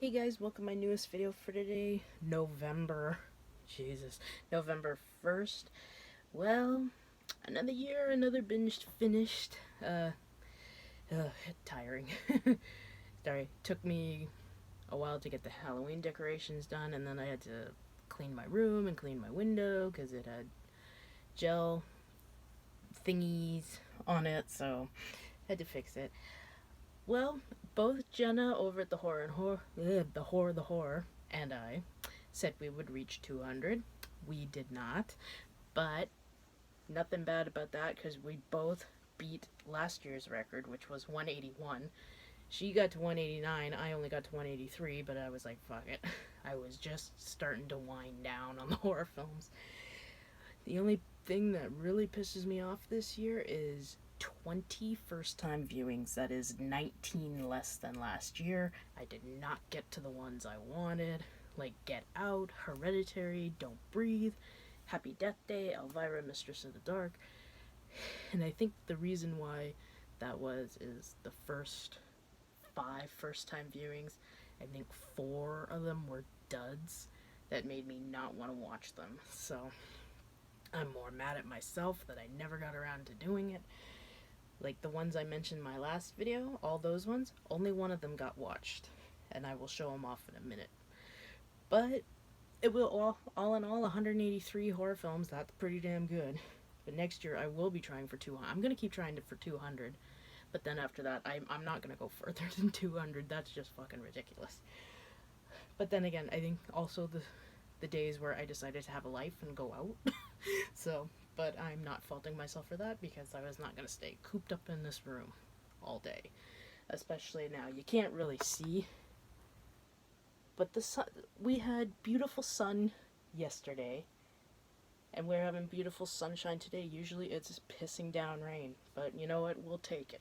Hey guys, welcome to my newest video for today, November 1st. Well, another year, another binge finished. Tiring. Sorry, took me a while to get the Halloween decorations done, and then I had to clean my room and clean my window because it had gel thingies on it, so I had to fix it. Well, both Jenna over at the horror, and I said we would reach 200. We did not, but nothing bad about that because we both beat last year's record, which was 181. She got to 189. I only got to 183, but I was like, fuck it. I was just starting to wind down on the horror films. The only thing that really pisses me off this year is 20 first time viewings. That is 19 less than last year. I did not get to the ones I wanted, like Get Out, Hereditary, Don't Breathe, Happy Death Day, Elvira, Mistress of the Dark. And I think the reason why that is the first 5 first time viewings. I think 4 of them were duds that made me not want to watch them. So I'm more mad at myself that I never got around to doing it. Like the ones I mentioned in my last video, all those ones, only one of them got watched, and I will show them off in a minute. But it will all in all 183 horror films. That's pretty damn good. But next year I will be trying for 200. I'm gonna keep trying for 200, but then after that I'm not gonna go further than 200. That's just fucking ridiculous. But then again, I think also the days where I decided to have a life and go out. So, but I'm not faulting myself for that because I was not going to stay cooped up in this room all day. Especially now, you can't really see. But the sun, we had beautiful sun yesterday, and we're having beautiful sunshine today. Usually it's just pissing down rain, but you know what? We'll take it.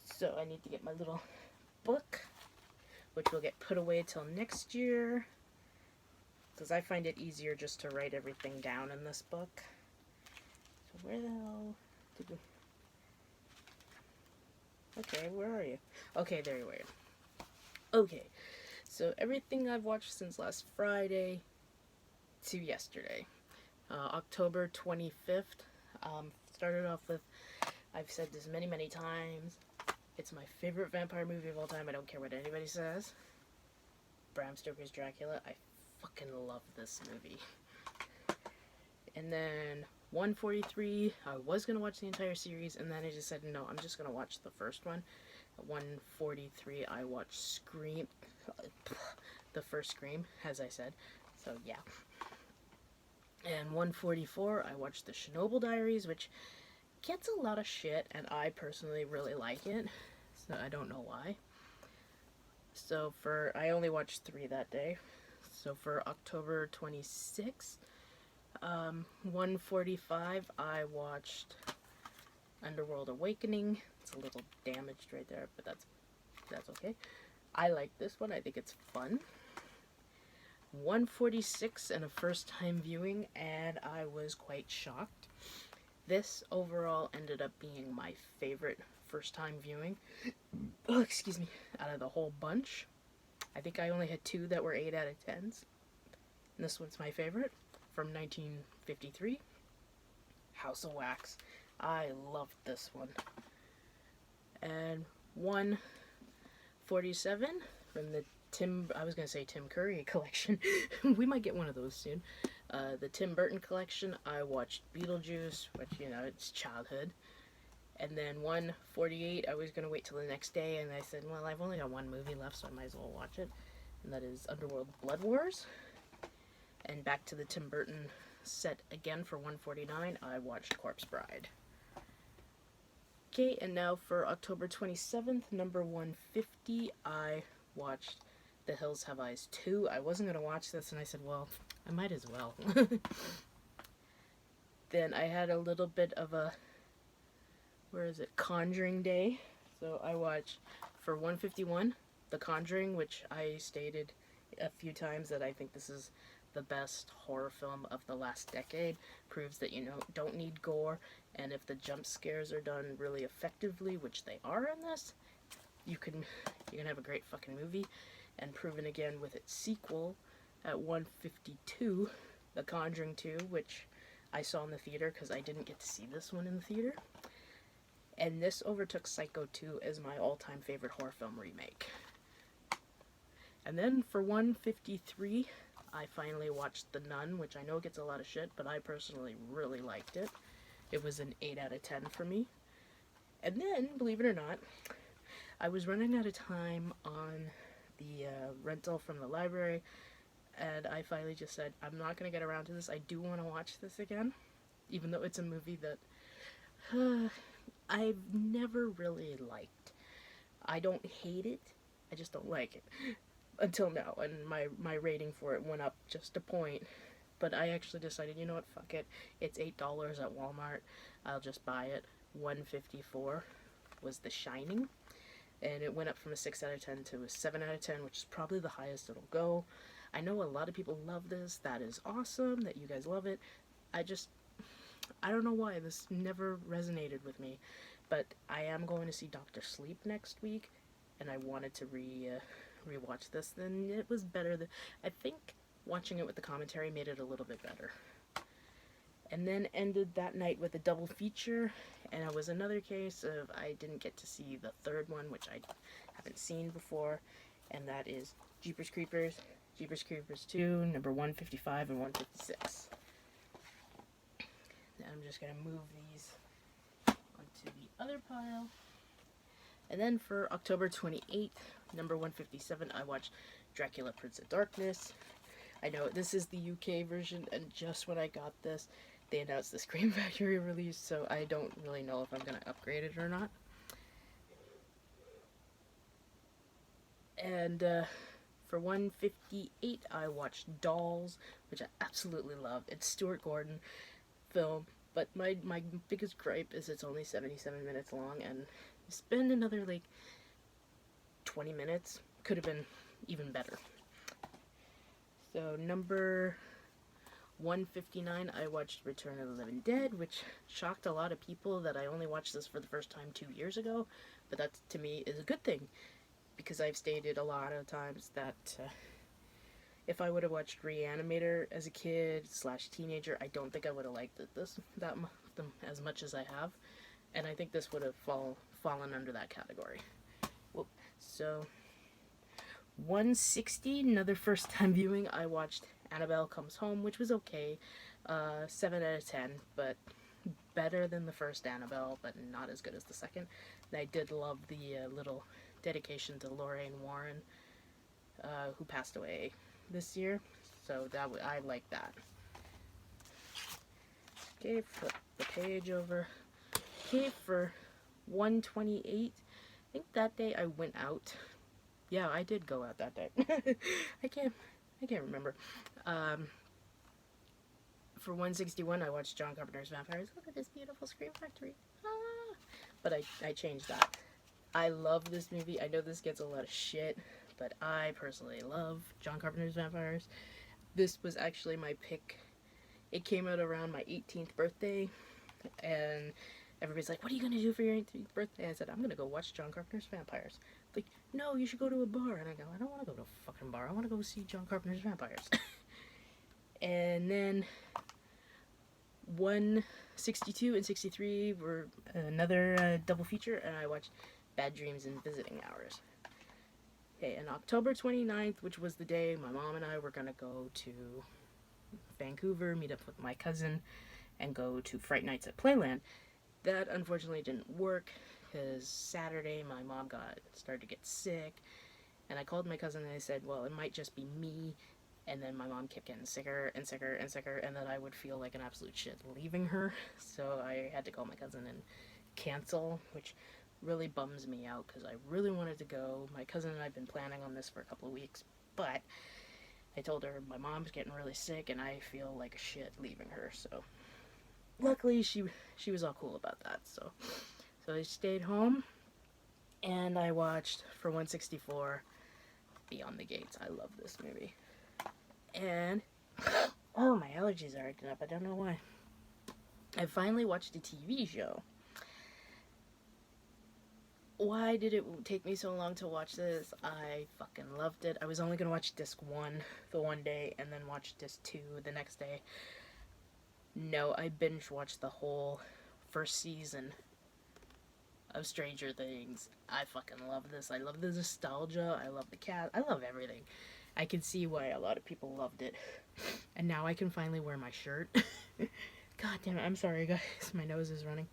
So I need to get my little book, which will get put away till next year, because I find it easier just to write everything down in this book. So where the hell did we... Okay, where are you? Okay, there you are. Okay, so everything I've watched since last Friday to yesterday. October 25th. Started off with, I've said this many, many times, it's my favorite vampire movie of all time. I don't care what anybody says. Bram Stoker's Dracula. I fucking love this movie. And then 143, I was going to watch the entire series, and then I just said, no, I'm just going to watch the first one. At 143, I watched Scream, the first Scream, as I said. So, yeah. And 144, I watched the Chernobyl Diaries, which gets a lot of shit, and I personally really like it. So, I don't know why. So, I only watched 3 that day. So for October 26th, 145, I watched Underworld Awakening. It's a little damaged right there, but that's okay. I like this one. I think it's fun. 146 and a first time viewing, and I was quite shocked. This overall ended up being my favorite first time viewing. Oh, excuse me. Out of the whole bunch. I think I only had 2 that were 8 out of 10s. And this one's my favorite, from 1953, House of Wax. I loved this one. And 147 from the Tim Curry collection. We might get one of those soon. The Tim Burton collection, I watched Beetlejuice, which, you know, it's childhood. And then 148, I was going to wait till the next day, and I said, well, I've only got 1 movie left, so I might as well watch it. And that is Underworld Blood Wars. And back to the Tim Burton set again for 149, I watched Corpse Bride. Okay, and now for October 27th, number 150, I watched The Hills Have Eyes 2. I wasn't going to watch this, and I said, well, I might as well. Then I had a little bit of a... Conjuring Day. So I watched for 151 The Conjuring, which I stated a few times that I think this is the best horror film of the last decade. Proves that you don't need gore, and if the jump scares are done really effectively, which they are in this, you can have a great fucking movie. and proven again with its sequel at 152, The Conjuring 2, which I saw in the theater because I didn't get to see this one in the theater. And this overtook Psycho 2 as my all-time favorite horror film remake. And then for 153, I finally watched The Nun, which I know gets a lot of shit, but I personally really liked it. It was an 8 out of 10 for me. And then, believe it or not, I was running out of time on the rental from the library, and I finally just said, I'm not going to get around to this. I do want to watch this again, even though it's a movie that I've never really liked. I don't hate it, I just don't like it. Until now, and my rating for it went up just a point. But I actually decided, you know what, fuck it. It's $8 at Walmart. I'll just buy it. 154 was The Shining. And it went up from a 6 out of 10 to a 7 out of 10, which is probably the highest it'll go. I know a lot of people love this. That is awesome that you guys love it. I don't know why. This never resonated with me. But I am going to see Dr. Sleep next week. And I wanted to rewatch this. Then it was better. I think watching it with the commentary made it a little bit better. And then ended that night with a double feature, and it was another case of I didn't get to see the third one, which I haven't seen before, and that is Jeepers Creepers 2, number 155 and 156. Now I'm just going to move these onto the other pile. And then for October 28th, number 157, I watched Dracula Prince of Darkness. I know this is the UK version, and just when I got this, they announced the Scream Factory release, so I don't really know if I'm going to upgrade it or not. And for 158, I watched Dolls, which I absolutely love. It's Stuart Gordon film, but my biggest gripe is it's only 77 minutes long, and spend another, 20 minutes. Could have been even better. So, number 159, I watched Return of the Living Dead, which shocked a lot of people that I only watched this for the first time 2 years ago, but that, to me, is a good thing, because I've stated a lot of times that if I would have watched Reanimator as a kid / teenager, I don't think I would have liked this as much as I have, and I think this would have fallen under that category. Whoop. So, 160, another first time viewing, I watched Annabelle Comes Home, which was okay. 7 out of 10, but better than the first Annabelle, but not as good as the second. And I did love the little dedication to Lorraine Warren, who passed away this year, so I like that. Okay, flip the page over. Okay, for 128, I think that day I went out. Yeah, I did go out that day. I can't remember. For 161, I watched John Carpenter's Vampires. Look at this beautiful Scream Factory. Ah! But I changed that. I love this movie. I know this gets a lot of shit, but I personally love John Carpenter's Vampires. This was actually my pick. It came out around my 18th birthday, and everybody's like, what are you going to do for your 18th birthday? I said, I'm going to go watch John Carpenter's Vampires. Like, no, you should go to a bar. And I go, I don't want to go to a fucking bar. I want to go see John Carpenter's Vampires. And then 162 and 63 were another double feature, and I watched Bad Dreams and Visiting Hours. Okay, and October 29th, which was the day my mom and I were going to go to Vancouver, meet up with my cousin, and go to Fright Nights at Playland. That unfortunately didn't work, because Saturday my mom started to get sick, and I called my cousin and I said, well, it might just be me, and then my mom kept getting sicker and sicker and sicker, and then I would feel like an absolute shit leaving her, so I had to call my cousin and cancel, which really bums me out, because I really wanted to go. My cousin and I have been planning on this for a couple of weeks, but I told her my mom's getting really sick, and I feel like a shit leaving her, so luckily she was all cool about that, so I stayed home, and I watched, for 164, Beyond the Gates. I love this movie. And, oh, my allergies are acting up. I don't know why. I finally watched a TV show. Why did it take me so long to watch this? I fucking loved it. I was only gonna watch disc 1 the one day and then watch disc 2 the next day. No, I binge watched the whole first season of Stranger Things. I fucking love this. I love the nostalgia. I love the cat. I love everything. I can see why a lot of people loved it. And now I can finally wear my shirt. God damn it. I'm sorry, guys. My nose is running.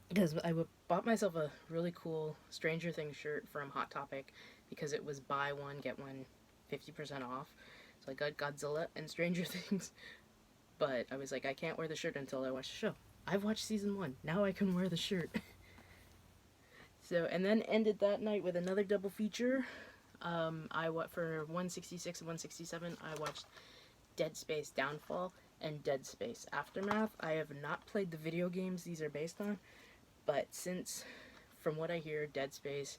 Because I bought myself a really cool Stranger Things shirt from Hot Topic because it was buy one, get one 50% off. So I got Godzilla and Stranger Things. But I was like, I can't wear the shirt until I watch the show. I've watched season 1. Now I can wear the shirt. So, and then ended that night with another double feature. For 166 and 167, I watched Dead Space Downfall and Dead Space Aftermath. I have not played the video games these are based on, but since, from what I hear, Dead Space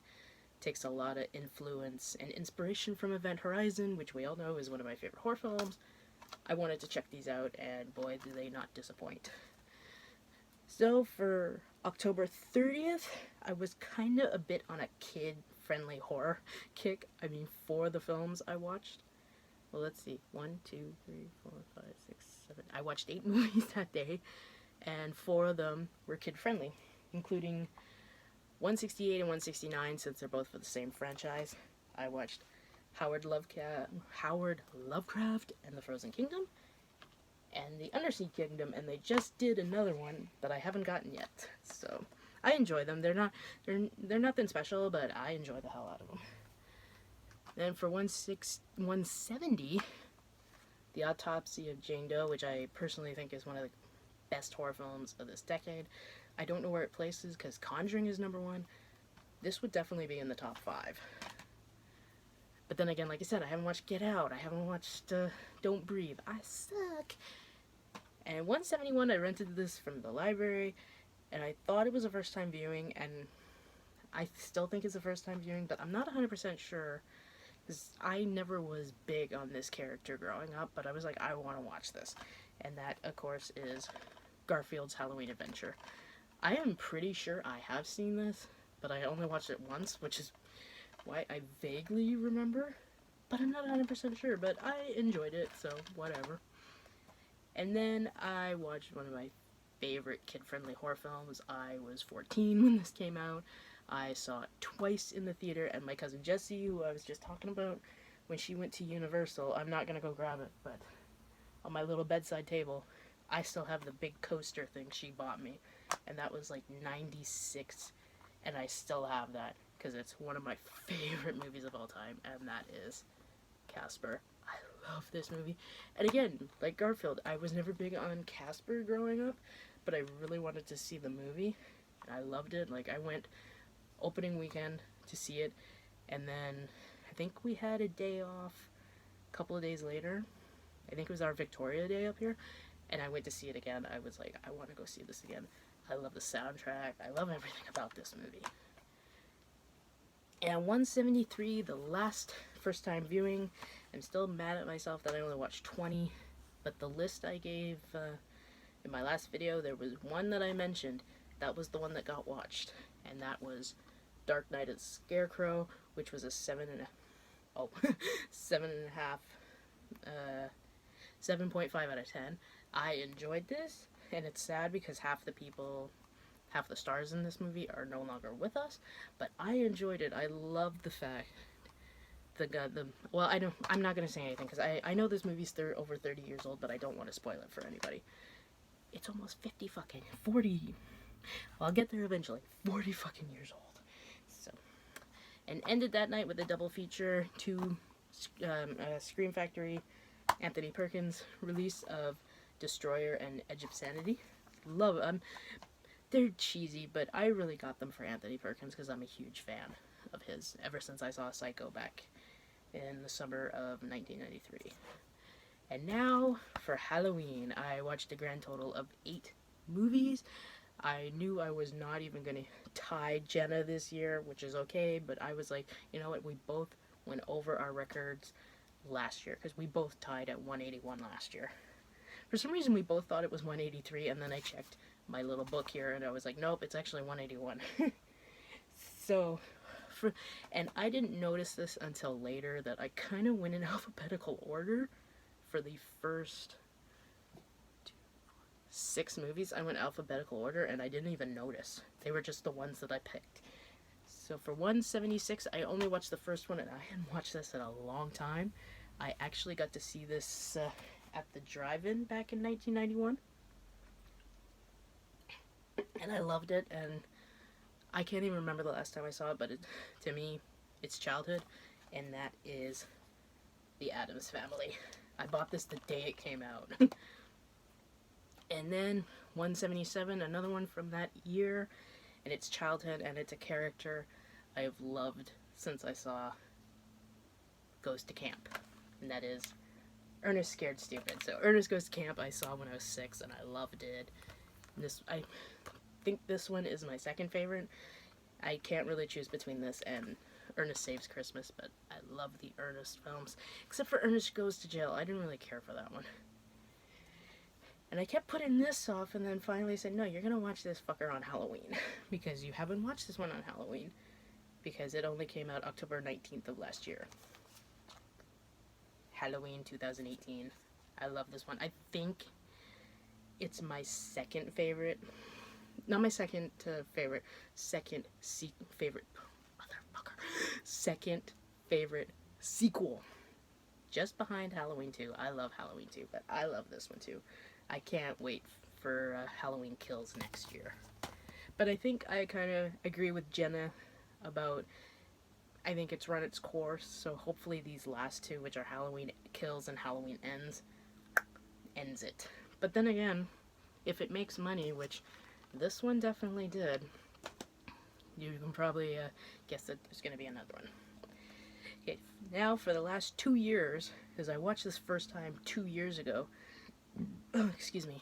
takes a lot of influence and inspiration from Event Horizon, which we all know is one of my favorite horror films, I wanted to check these out, and boy, do they not disappoint. So for October 30th, I was kind of a bit on a kid-friendly horror kick. I mean, for the films I watched. Well, let's see. 1, 2, 3, 4, 5, 6, 7. I watched 8 movies that day, and 4 of them were kid-friendly, including 168 and 169, since they're both for the same franchise. I watched Howard Lovecraft and the Frozen Kingdom, and the Undersea Kingdom, and they just did another one that I haven't gotten yet. So I enjoy them. They're nothing special, but I enjoy the hell out of them. Then for 170, The Autopsy of Jane Doe, which I personally think is one of the best horror films of this decade. I don't know where it places because Conjuring is number 1. This would definitely be in the top 5. But then again, like I said, I haven't watched Get Out. I haven't watched Don't Breathe. I suck. And 171, I rented this from the library, and I thought it was a first-time viewing, and I still think it's a first-time viewing, but I'm not 100% sure, because I never was big on this character growing up, but I was like, I want to watch this. And that, of course, is Garfield's Halloween Adventure. I am pretty sure I have seen this, but I only watched it once, which is why I vaguely remember, but I'm not 100% sure, but I enjoyed it, so whatever. And then I watched one of my favorite kid-friendly horror films. I was 14 when this came out. I saw it twice in the theater, and my cousin Jessie, who I was just talking about, when she went to Universal, I'm not going to go grab it, but on my little bedside table, I still have the big coaster thing she bought me, and that was like 96, and I still have that, because it's one of my favorite movies of all time, and that is Casper. I love this movie. And again, like Garfield, I was never big on Casper growing up, but I really wanted to see the movie, and I loved it. Like, I went opening weekend to see it, and then I think we had a day off a couple of days later. I think it was our Victoria Day up here, and I went to see it again. I was like, I want to go see this again. I love the soundtrack. I love everything about this movie. And 173, the last first-time viewing, I'm still mad at myself that I only watched 20, but the list I gave in my last video, there was one that I mentioned. That was the one that got watched, and that was Dark Knight of the Scarecrow, which was a 7.5 out of 10. I enjoyed this, and it's sad because half the stars in this movie are no longer with us, but I enjoyed it. I loved the fact I'm not going to say anything, because I know this movie's over 30 years old, but I don't want to spoil it for anybody. It's almost 40. I'll get there eventually. 40 fucking years old. So, and ended that night with a double feature, Scream Factory, Anthony Perkins release of Destroyer and Edge of Sanity. Love them. They're cheesy, but I really got them for Anthony Perkins because I'm a huge fan of his ever since I saw Psycho back in the summer of 1993. And now, for Halloween, I watched a grand total of 8 movies. I knew I was not even going to tie Jenna this year, which is okay, but I was like, you know what, we both went over our records last year, because we both tied at 181 last year. For some reason, we both thought it was 183, and then I checked my little book here, and I was like, nope, it's actually 181. So, and I didn't notice this until later that I kind of went in alphabetical order for the first 6 movies. I went alphabetical order and I didn't even notice. They were just the ones that I picked. So for 176, I only watched the first one, and I hadn't watched this in a long time. I actually got to see this at the drive-in back in 1991. And I loved it, and I can't even remember the last time I saw it, but to me, it's childhood, and that is The Addams Family. I bought this the day it came out. And then 177, another one from that year, and it's childhood, and it's a character I have loved since I saw Goes to Camp, and that is Ernest Scared Stupid. So Ernest Goes to Camp I saw when I was 6, and I loved it. I think this one is my second favorite. I can't really choose between this and Ernest Saves Christmas, but I love the Ernest films. Except for Ernest Goes to Jail. I didn't really care for that one. And I kept putting this off, and then finally said, no, you're going to watch this fucker on Halloween. Because you haven't watched this one on Halloween. Because it only came out October 19th of last year. Halloween 2018. I love this one. I think it's my second favorite. Not my second favorite. Second favorite. Motherfucker. Second favorite sequel. Just behind Halloween 2. I love Halloween 2, but I love this one too. I can't wait for Halloween Kills next year. But I think I kind of agree with Jenna about, I think it's run its course, so hopefully these last 2, which are Halloween Kills and Halloween ends it. But then again, if it makes money, which this one definitely did, you can probably guess that there's going to be another one. Okay, now for the last 2 years, because I watched this first time 2 years ago, excuse me,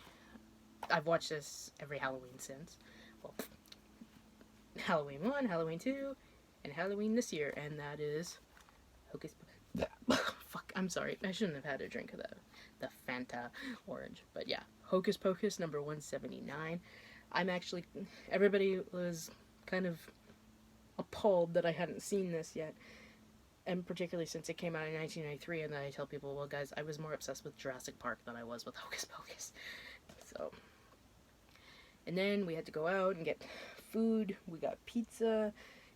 I've watched this every Halloween since. Well, Halloween 1, Halloween 2, and Halloween this year, and that is Hocus Pocus. Fuck, I'm sorry, I shouldn't have had a drink of the Fanta orange, but yeah, Hocus Pocus number 179. Everybody was kind of appalled that I hadn't seen this yet, and particularly since it came out in 1993, and then I tell people, well guys, I was more obsessed with Jurassic Park than I was with Hocus Pocus. So, and then we had to go out and get food, we got pizza,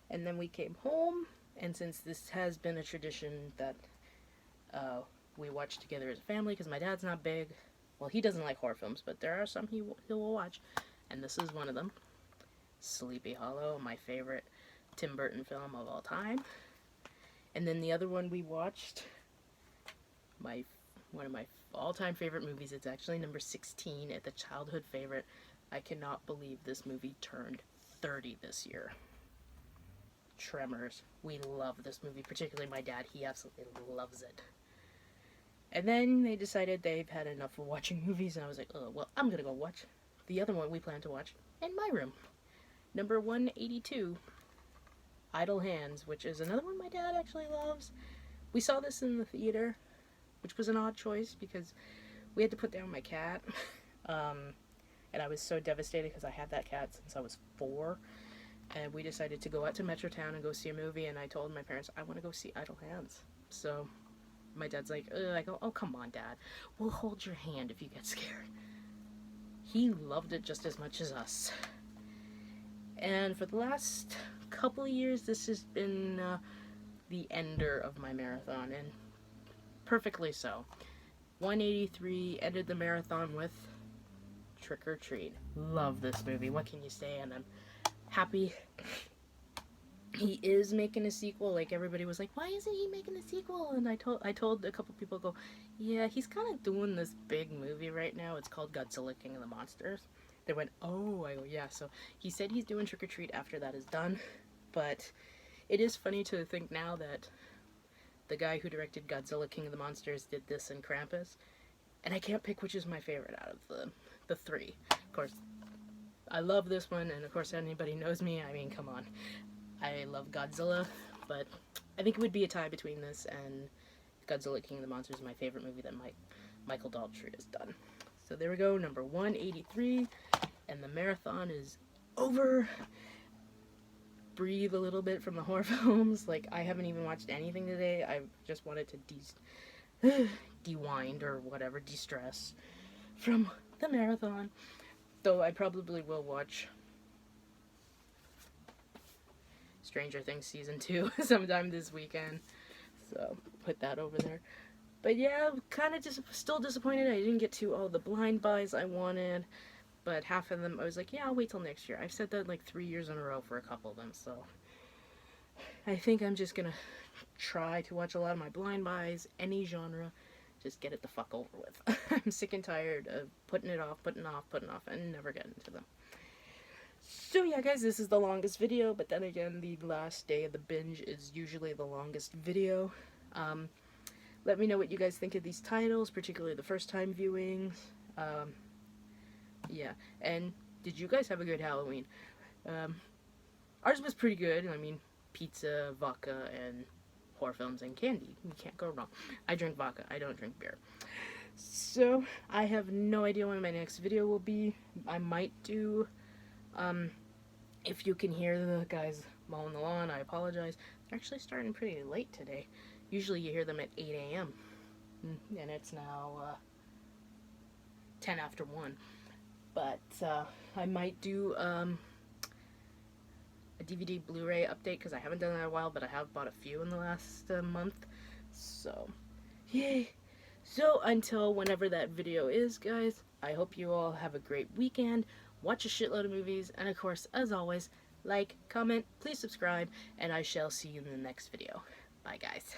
and then we came home, and since this has been a tradition that we watch together as a family, because my dad's not big, well, he doesn't like horror films, but there are some he will watch, and this is one of them. Sleepy Hollow, my favorite Tim Burton film of all time. And then the other one we watched, one of my all-time favorite movies, it's actually number 16 at the childhood favorite. I cannot believe this movie turned 30 this year. Tremors. We love this movie, particularly my dad. He absolutely loves it. And then they decided they've had enough of watching movies, and I was like, oh, well, I'm gonna go watch the other one we plan to watch in my room. Number 182. Idle Hands, which is another one my dad actually loves. We saw this in the theater, which was an odd choice because we had to put down my cat. And I was so devastated because I had that cat since I was 4. And we decided to go out to Metrotown and go see a movie, and I told my parents, I want to go see Idle Hands. So my dad's like, I go, oh, come on, Dad. We'll hold your hand if you get scared. He loved it just as much as us. And for the last couple of years, this has been the ender of my marathon, and perfectly so. 183 ended the marathon with Trick or Treat. Love this movie. What can you say? And I'm happy he is making a sequel. Like, everybody was like, why isn't he making a sequel? And I told a couple people, go, yeah, he's kind of doing this big movie right now. It's called Godzilla King of the Monsters. They went, oh. I go, yeah. So he said he's doing Trick or Treat after that is done. But it is funny to think now that the guy who directed Godzilla King of the Monsters did this and Krampus. And I can't pick which is my favorite out of the 3. Of course, I love this one, and of course anybody knows me. I mean, come on. I love Godzilla, but I think it would be a tie between this and Godzilla King of the Monsters, my favorite movie that Michael Daltrey has done. So there we go, number 183, and the marathon is over. breathe a little bit from the horror films. Like, I haven't even watched anything today. I just wanted to de-wind or whatever, de-stress from the marathon. Though I probably will watch Stranger Things Season 2 sometime this weekend. So, put that over there. But yeah, kind of still disappointed I didn't get to all the blind buys I wanted. But half of them, I was like, yeah, I'll wait till next year. I've said that like 3 years in a row for a couple of them, so I think I'm just gonna try to watch a lot of my blind buys, any genre, just get it the fuck over with. I'm sick and tired of putting it off, putting off, and never getting to them. So yeah, guys, this is the longest video, but then again, the last day of the binge is usually the longest video. Let me know what you guys think of these titles, particularly the first time viewings. Yeah, and did you guys have a good Halloween? Ours was pretty good. I mean, pizza, vodka, and horror films and candy. You can't go wrong. I drink vodka. I don't drink beer. So, I have no idea when my next video will be. I might do, if you can hear the guys mowing the lawn, I apologize. They're actually starting pretty late today. Usually you hear them at 8 a.m. And it's now 10 after 1. But I might do a DVD Blu-ray update because I haven't done that in a while, but I have bought a few in the last month. So, yay! So, until whenever that video is, guys, I hope you all have a great weekend. Watch a shitload of movies. And, of course, as always, like, comment, please subscribe, and I shall see you in the next video. Bye, guys.